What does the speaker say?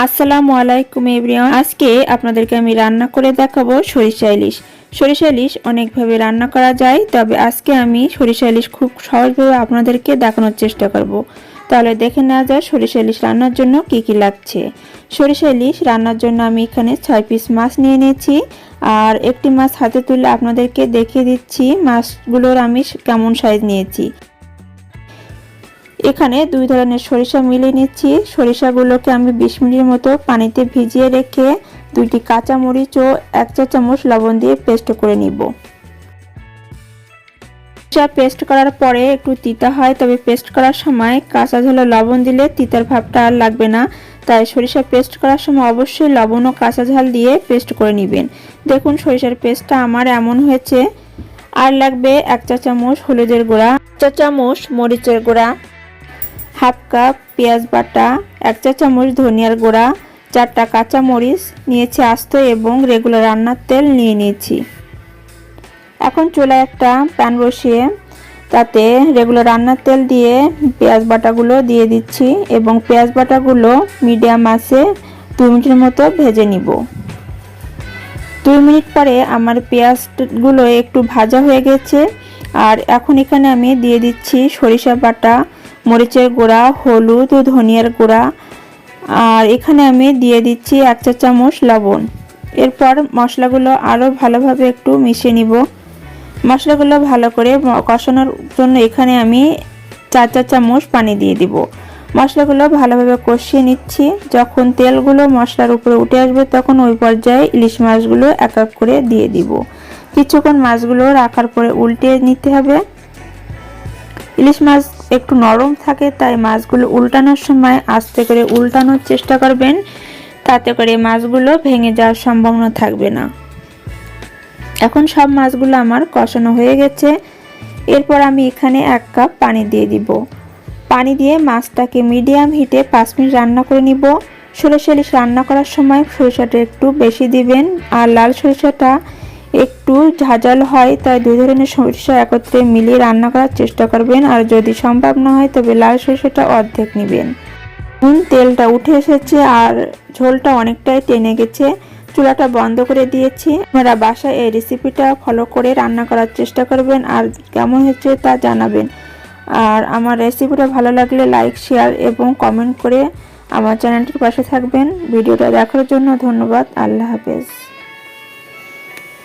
আসসালামু আলাইকুম এভরিওয়ান। আজকে আপনাদেরকে আমি রান্না করে দেখাবো সরিষা ইলিশ। সরিষা ইলিশ অনেকভাবে রান্না করা যায়, তবে আজকে আমি সরিষা ইলিশ খুব সহজভাবে আপনাদেরকে দেখানোর চেষ্টা করব। তাহলে দেখে নেওয়া যায় সরিষা ইলিশ রান্নার জন্য কি কি লাগছে। সরিষা ইলিশ রান্নার জন্য আমি এখানে 6 পিস মাছ নিয়ে নিয়েছি, আর একটি মাছ হাতে তুলে আপনাদেরকে দেখিয়ে দিচ্ছি মাছগুলোর আমি কেমন সাইজ নিয়েছি। এখানে দুই ধরনের সরিষা মিলিয়ে নিচ্ছি। সরিষাগুলোকে আমি 20 মিনিটের মতো পানিতে ভিজিয়ে রেখে দুইটি কাঁচা মরিচ ও 1 চা চামচ লবণ দিয়ে পেস্ট করে নিব। সরিষা পেস্ট করার পরে একটু তিতা হয়, তবে পেস্ট করার সময় কাঁচা ঝালে লবণ দিলে তিতার ভাবটা আর লাগবে না। তাই সরিষা পেস্ট করার সময় অবশ্যই লবণ ও কাঁচা ঝাল দিয়ে পেস্ট করে নেবেন। দেখুন সরিষার পেস্টটা আমার এমন হয়েছে। আর লাগবে 1 চা চামচ হলুদের গুঁড়া, 1 চা চামচ মরিচের গুঁড়া, হাফ কাপ পেঁয়াজ বাটা, 1 চা চামচ ধনিয়ার গুঁড়া, 4টা কাঁচা মরিচ নিয়েছি আস্ত এবং রেগুলার রান্নার তেল নিয়ে নিয়েছি। এখন চুলায় একটা প্যান বসিয়ে তাতে রেগুলার রান্নার তেল দিয়ে পেঁয়াজ বাটাগুলো দিয়ে দিচ্ছি এবং পেঁয়াজ বাটাগুলো মিডিয়াম আঁচে 2 মিনিটের মতো ভেজে নিব। 2 মিনিট পরে আমার পেঁয়াজগুলো একটু ভাজা হয়ে গেছে, আর এখন এখানে আমি দিয়ে দিচ্ছি সরিষা বাটা, মরিচের গুঁড়া, হলুদ ও ধনিয়ার গুঁড়া, আর এখানে আমি দিয়ে দিচ্ছি 1 চা চামচ লবণ। এরপর মশলাগুলো আরও ভালোভাবে একটু মিশিয়ে নিব। মশলাগুলো ভালো করে কষানোর জন্য এখানে আমি 4 চা চামচ পানি দিয়ে দিব। মশলাগুলো ভালোভাবে কষিয়ে নিচ্ছি। যখন তেলগুলো মশলার উপরে উঠে আসবে তখন ওই পর্যায়ে ইলিশ মাছগুলো এক এক করে দিয়ে দিব। কিছুক্ষণ মাছগুলো রাখার পরে উল্টে নিতে হবে। ইলিশ মাছ একটু নরম থাকে, তাই মাছগুলো উল্টানোর সময় আস্তে করে উল্টানোর চেষ্টা করবেন, তাতে করে মাছগুলো ভেঙে যাওয়ার সম্ভাবনা থাকবে না। এখন সব মাছগুলো আমার কষানো হয়ে গেছে। এরপর আমি এখানে 1 কাপ পানি দিয়ে দিব। পানি দিয়ে মাছটাকে মিডিয়াম হিটে 5 মিনিট রান্না করে নিব। সরিষা ইলিশ রান্না করার সময় সরিষাটা একটু বেশি দিবেন, আর লাল সরিষাটা একটু ঝাঁঝাল হয়, তাই 2 ধরনের সরিষা একত্রে মিলিয়ে রান্না করার চেষ্টা করবেন। আর যদি সম্ভব না হয় তবে লাল সরিষাটা অর্ধেক নেবেন। তেলটা উঠে এসেছে আর ঝোলটা অনেকটাই টেনে গেছে। চুলাটা বন্ধ করে দিয়েছি। আপনারা বাসায় এই রেসিপিটা ফলো করে রান্না করার চেষ্টা করবেন আর কেমন হচ্ছে তা জানাবেন। আর আমার রেসিপিটা ভালো লাগলে লাইক, শেয়ার এবং কমেন্ট করে আমার চ্যানেলটির পাশে থাকবেন। ভিডিওটা দেখার জন্য ধন্যবাদ। আল্লাহ হাফেজ।